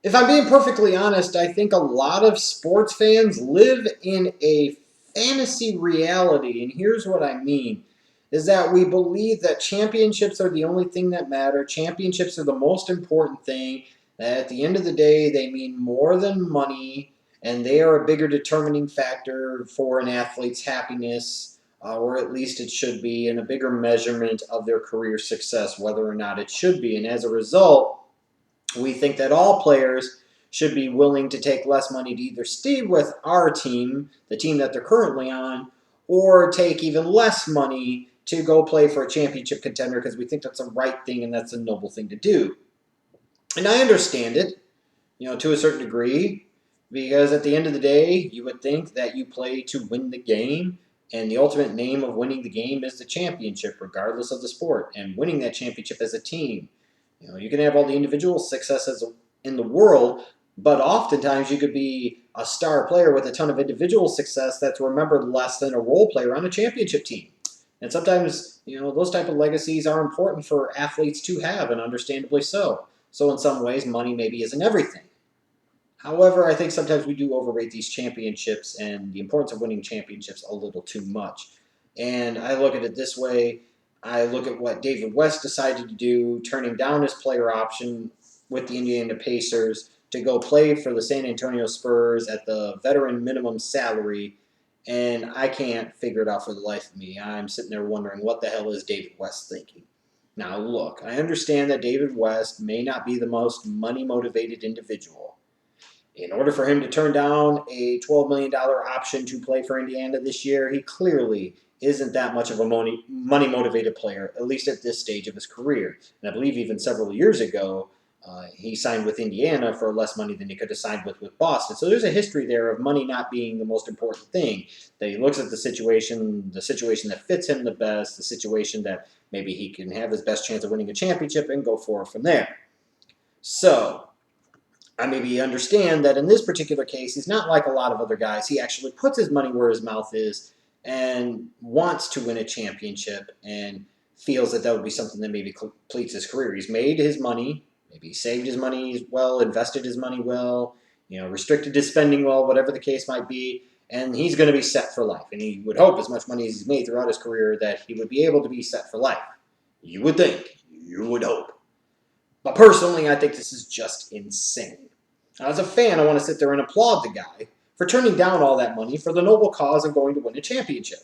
If I'm being perfectly honest, I think a lot of sports fans live in a fantasy reality. And here's what I mean is that we believe that championships are the only thing that matter. Championships are the most important thing. That at the end of the day, they mean more than money, and they are a bigger determining factor for an athlete's happiness, or at least it should be, and a bigger measurement of their career success, whether or not it should be. And as a result, we think that all players should be willing to take less money to either stay with our team, the team that they're currently on, or take even less money to go play for a championship contender because we think that's the right thing and that's a noble thing to do. And I understand it, to a certain degree, because at the end of the day, you would think that you play to win the game, and the ultimate name of winning the game is the championship, regardless of the sport, and winning that championship as a team. You can have all the individual successes in the world, but oftentimes you could be a star player with a ton of individual success that's remembered less than a role player on a championship team. And sometimes, those type of legacies are important for athletes to have, and understandably so. So in some ways, money maybe isn't everything. However, I think sometimes we do overrate these championships and the importance of winning championships a little too much. And I look at it this way. I look at what David West decided to do, turning down his player option with the Indiana Pacers to go play for the San Antonio Spurs at the veteran minimum salary. And I can't figure it out for the life of me. I'm sitting there wondering what the hell is David West thinking. Now, look, I understand that David West may not be the most money motivated individual. In order for him to turn down a $12 million option to play for Indiana this year, he clearly isn't that much of a money motivated player, at least at this stage of his career. And I believe even several years ago, he signed with Indiana for less money than he could have signed with Boston. So there's a history there of money not being the most important thing. That he looks at the situation that fits him the best, the situation that maybe he can have his best chance of winning a championship and go forward from there. So I maybe understand that in this particular case, he's not like a lot of other guys. He actually puts his money where his mouth is and wants to win a championship and feels that would be something that maybe completes his career. He's made his money, maybe saved his money well, invested his money well, restricted his spending well, whatever the case might be, and he's going to be set for life. And he would hope as much money as he's made throughout his career that he would be able to be set for life. You would think. You would hope. But personally, I think this is just insane. Now, as a fan, I want to sit there and applaud the guy for turning down all that money for the noble cause of going to win a championship.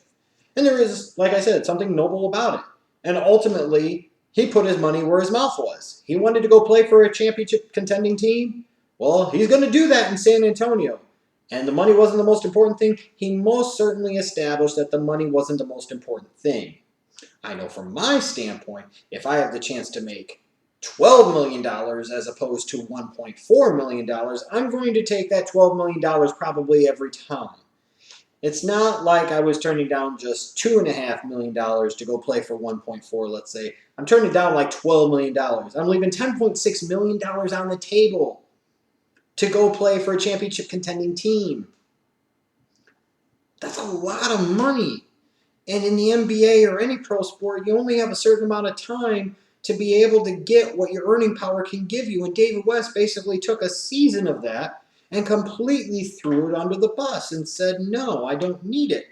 And there is, like I said, something noble about it. And ultimately, he put his money where his mouth was. He wanted to go play for a championship contending team. Well, he's going to do that in San Antonio. And the money wasn't the most important thing. He most certainly established that the money wasn't the most important thing. I know from my standpoint, if I have the chance to make $12 million as opposed to $1.4 million, I'm going to take that $12 million probably every time. It's not like I was turning down just $2.5 million to go play for 1.4, let's say. I'm turning down like $12 million. I'm leaving $10.6 million on the table to go play for a championship contending team. That's a lot of money. And in the NBA or any pro sport, you only have a certain amount of time to be able to get what your earning power can give you. And David West basically took a season of that and completely threw it under the bus and said, no, I don't need it.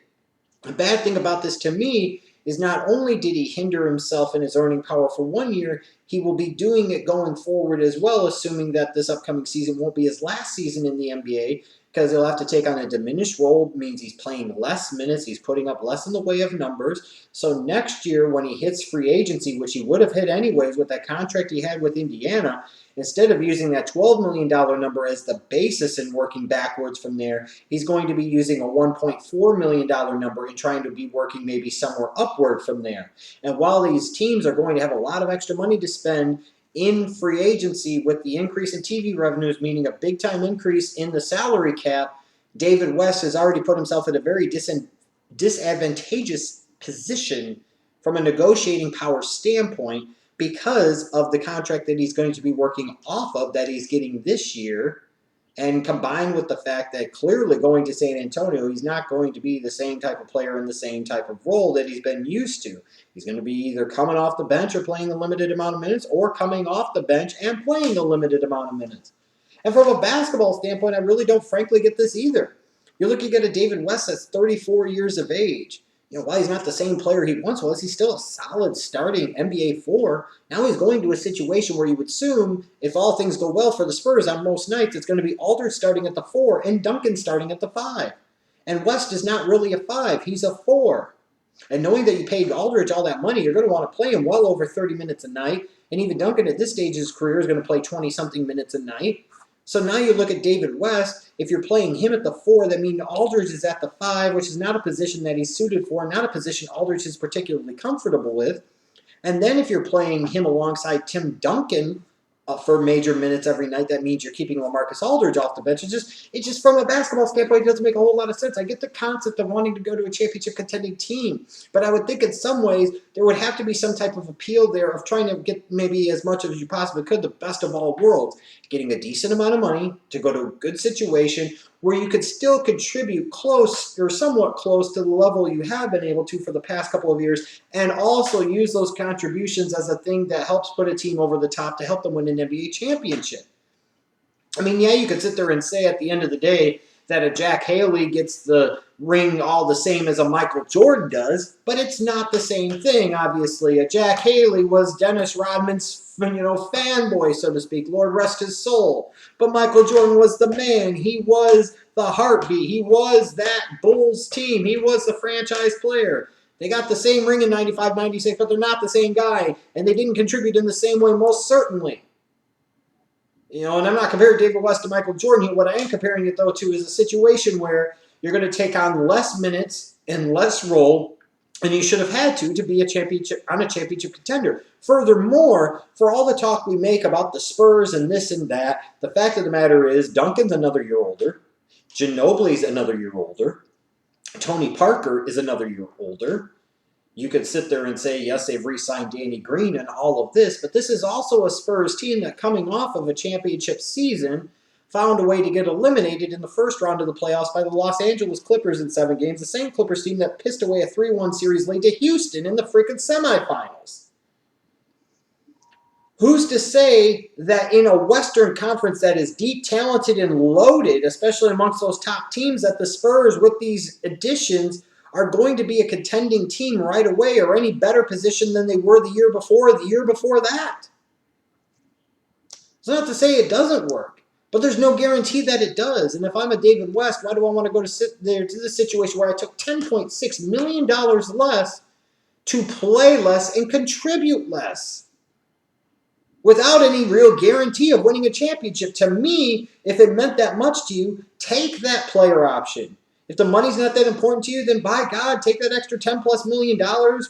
The bad thing about this to me is not only did he hinder himself in his earning power for 1 year, he will be doing it going forward as well, assuming that this upcoming season won't be his last season in the NBA, because he'll have to take on a diminished role, means he's playing less minutes, he's putting up less in the way of numbers. So next year, when he hits free agency, which he would have hit anyways with that contract he had with Indiana, instead of using that $12 million number as the basis and working backwards from there, he's going to be using a $1.4 million number and trying to be working maybe somewhere upward from there. And while these teams are going to have a lot of extra money to spend in free agency with the increase in TV revenues, meaning a big-time increase in the salary cap, David West has already put himself in a very disadvantageous position from a negotiating power standpoint because of the contract that he's going to be working off of that he's getting this year, and combined with the fact that clearly going to San Antonio, he's not going to be the same type of player in the same type of role that he's been used to. He's going to be either coming off the bench or playing a limited amount of minutes, or coming off the bench and playing a limited amount of minutes. And from a basketball standpoint, I really don't frankly get this either. You're looking at a David West that's 34 years of age. While he's not the same player he once was, he's still a solid starting NBA 4. Now he's going to a situation where you would assume, if all things go well for the Spurs on most nights, it's going to be Aldridge starting at the 4 and Duncan starting at the 5. And West is not really a 5, he's a 4. And knowing that you paid Aldridge all that money, you're going to want to play him well over 30 minutes a night. And even Duncan at this stage of his career is going to play 20-something minutes a night. So now you look at David West. If you're playing him at the 4, that means Aldridge is at the 5, which is not a position that he's suited for, not a position Aldridge is particularly comfortable with. And then if you're playing him alongside Tim Duncan for major minutes every night, that means you're keeping LaMarcus Aldridge off the bench. It just from a basketball standpoint, it doesn't make a whole lot of sense. I get the concept of wanting to go to a championship contending team, but I would think in some ways there would have to be some type of appeal there of trying to get maybe as much as you possibly could, the best of all worlds, getting a decent amount of money to go to a good situation where you could still contribute close or somewhat close to the level you have been able to for the past couple of years, and also use those contributions as a thing that helps put a team over the top to help them win an NBA championship. I mean, yeah, you could sit there and say at the end of the day that a Jack Haley gets the ring all the same as a Michael Jordan does, but it's not the same thing, obviously. A Jack Haley was Dennis Rodman's fanboy, so to speak. Lord rest his soul. But Michael Jordan was the man. He was the heartbeat. He was that Bulls team. He was the franchise player. They got the same ring in 95, 96, but they're not the same guy, and they didn't contribute in the same way, most certainly. And I'm not comparing David West to Michael Jordan here. What I am comparing it, though, to is a situation where you're going to take on less minutes and less role, and you should have had to be a championship contender. Furthermore, for all the talk we make about the Spurs and this and that, the fact of the matter is Duncan's another year older, Ginobili's another year older, Tony Parker is another year older. You could sit there and say, yes, they've re-signed Danny Green and all of this, but this is also a Spurs team that, coming off of a championship season, found a way to get eliminated in the first round of the playoffs by the Los Angeles Clippers in 7 games, the same Clippers team that pissed away a 3-1 series lead to Houston in the freaking semifinals. Who's to say that in a Western Conference that is deep, talented, and loaded, especially amongst those top teams, that the Spurs, with these additions, are going to be a contending team right away or any better position than they were the year before or the year before that? It's not to say it doesn't work, but there's no guarantee that it does. And if I'm a David West, why do I want to go to sit there to this situation where I took $10.6 million less to play less and contribute less without any real guarantee of winning a championship? To me, if it meant that much to you, take that player option. If the money's not that important to you, then by God, take that extra $10+ million,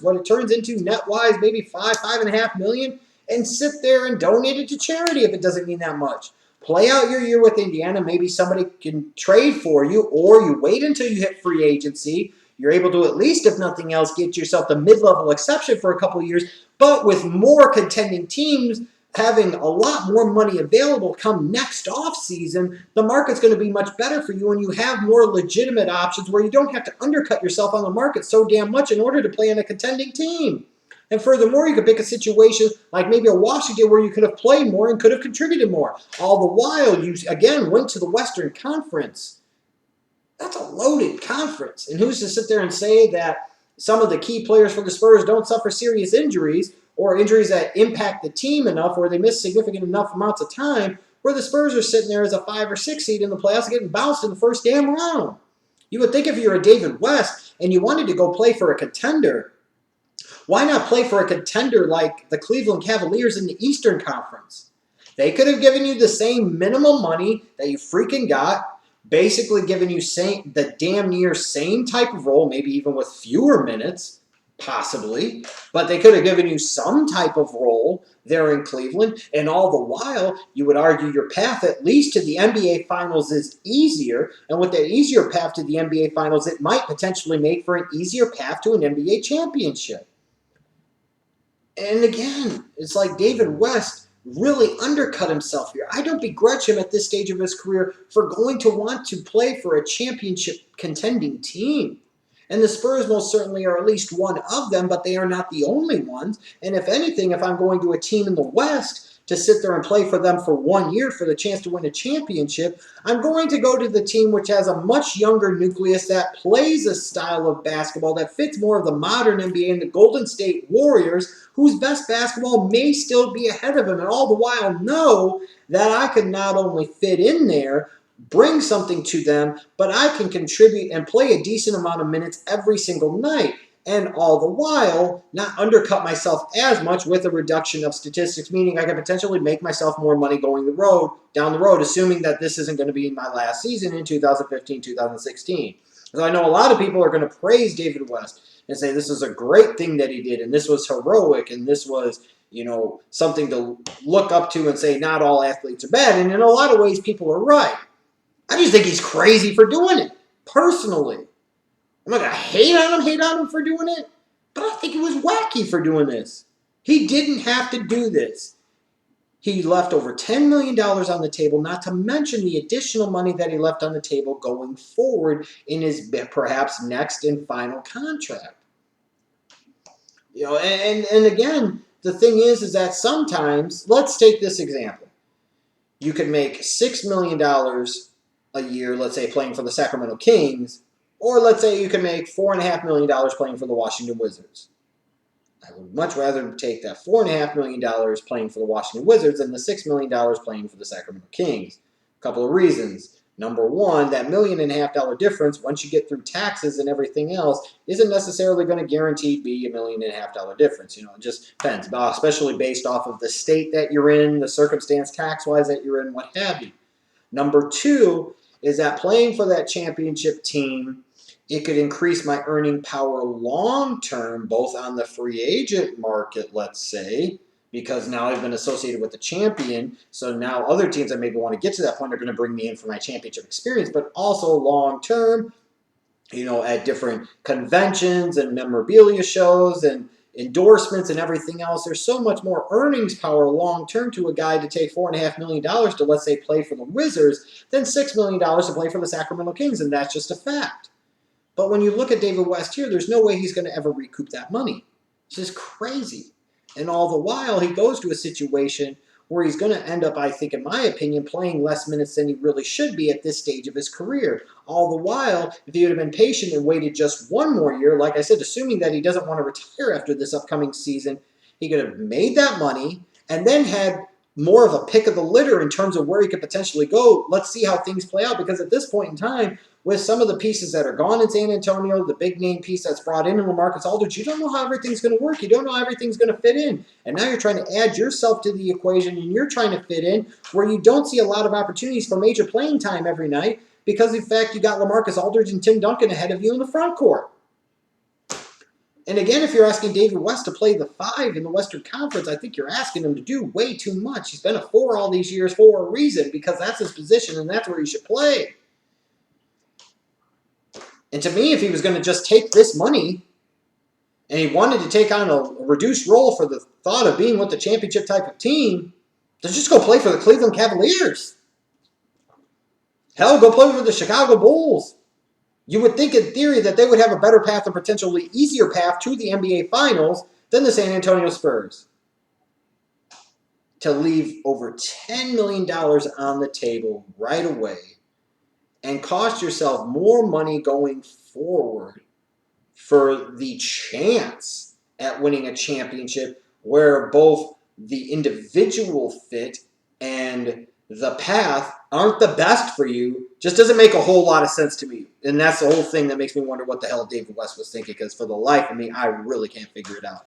what it turns into net-wise, maybe $5.5 million, and sit there and donate it to charity if it doesn't mean that much. Play out your year with Indiana. Maybe somebody can trade for you, or you wait until you hit free agency. You're able to at least, if nothing else, get yourself the mid-level exception for a couple of years, but with more contending teams having a lot more money available come next offseason, the market's going to be much better for you, and you have more legitimate options where you don't have to undercut yourself on the market so damn much in order to play on a contending team. And furthermore, you could pick a situation like maybe a Washington where you could have played more and could have contributed more. All the while, you, again, went to the Western Conference. That's a loaded conference. And who's to sit there and say that some of the key players for the Spurs don't suffer serious injuries or injuries that impact the team enough or they miss significant enough amounts of time where the Spurs are sitting there as a 5 or 6 seed in the playoffs getting bounced in the first damn round? You would think if you're a David West and you wanted to go play for a contender, why not play for a contender like the Cleveland Cavaliers in the Eastern Conference? They could have given you the same minimum money that you freaking got, basically given you the damn near same type of role, maybe even with fewer minutes, possibly, but they could have given you some type of role there in Cleveland, and all the while, you would argue your path at least to the NBA Finals is easier, and with that easier path to the NBA Finals, it might potentially make for an easier path to an NBA championship. And again, it's like David West really undercut himself here. I don't begrudge him at this stage of his career for going to want to play for a championship contending team. And the Spurs most certainly are at least one of them, but they are not the only ones. And if anything, if I'm going to a team in the West, to sit there and play for them for 1 year for the chance to win a championship. I'm going to go to the team which has a much younger nucleus that plays a style of basketball that fits more of the modern NBA and the Golden State Warriors, whose best basketball may still be ahead of him, and all the while know that I could not only fit in there, bring something to them, but I can contribute and play a decent amount of minutes every single night. And all the while, not undercut myself as much with a reduction of statistics, meaning I could potentially make myself more money going down the road, assuming that this isn't going to be my last season in 2015, 2016. So I know a lot of people are going to praise David West and say this is a great thing that he did, and this was heroic, and this was, something to look up to and say not all athletes are bad. And in a lot of ways, people are right. I just think he's crazy for doing it, personally. I'm not going to hate on him for doing it, but I think it was wacky for doing this. He didn't have to do this. He left over $10 million on the table, not to mention the additional money that he left on the table going forward in his perhaps next and final contract. And again, the thing is that sometimes, let's take this example. You could make $6 million a year, let's say, playing for the Sacramento Kings, or let's say you can make $4.5 million playing for the Washington Wizards. I would much rather take that $4.5 million playing for the Washington Wizards than the $6 million playing for the Sacramento Kings. A couple of reasons. Number one, that $1.5 million difference, once you get through taxes and everything else, isn't necessarily going to guaranteed be $1.5 million difference. It just depends, especially based off of the state that you're in, the circumstance tax-wise that you're in, what have you. Number two is that playing for that championship team, it could increase my earning power long-term, both on the free agent market, let's say, because now I've been associated with the champion, so now other teams that maybe want to get to that point are going to bring me in for my championship experience, but also long-term, at different conventions and memorabilia shows and endorsements and everything else, there's so much more earnings power long-term to a guy to take $4.5 million to, let's say, play for the Wizards than $6 million to play for the Sacramento Kings, and that's just a fact. But when you look at David West here, there's no way he's going to ever recoup that money. It's just crazy. And all the while, he goes to a situation where he's going to end up, I think, in my opinion, playing less minutes than he really should be at this stage of his career. All the while, if he would have been patient and waited just one more year, like I said, assuming that he doesn't want to retire after this upcoming season, he could have made that money and then had more of a pick of the litter in terms of where he could potentially go. Let's see how things play out, because at this point in time, with some of the pieces that are gone in San Antonio, the big name piece that's brought in LaMarcus Aldridge, you don't know how everything's going to work. You don't know how everything's going to fit in. And now you're trying to add yourself to the equation, and you're trying to fit in where you don't see a lot of opportunities for major playing time every night because, in fact, you got LaMarcus Aldridge and Tim Duncan ahead of you in the front court. And again, if you're asking David West to play the 5 in the Western Conference, I think you're asking him to do way too much. He's been a 4 all these years for a reason, because that's his position and that's where he should play. And to me, if he was going to just take this money and he wanted to take on a reduced role for the thought of being with the championship type of team, then just go play for the Cleveland Cavaliers. Hell, go play for the Chicago Bulls. You would think in theory that they would have a better path and potentially easier path to the NBA Finals than the San Antonio Spurs. To leave over $10 million on the table right away and cost yourself more money going forward for the chance at winning a championship where both the individual fit and the path aren't the best for you, just doesn't make a whole lot of sense to me. And that's the whole thing that makes me wonder what the hell David West was thinking, because for the life of me, I really can't figure it out.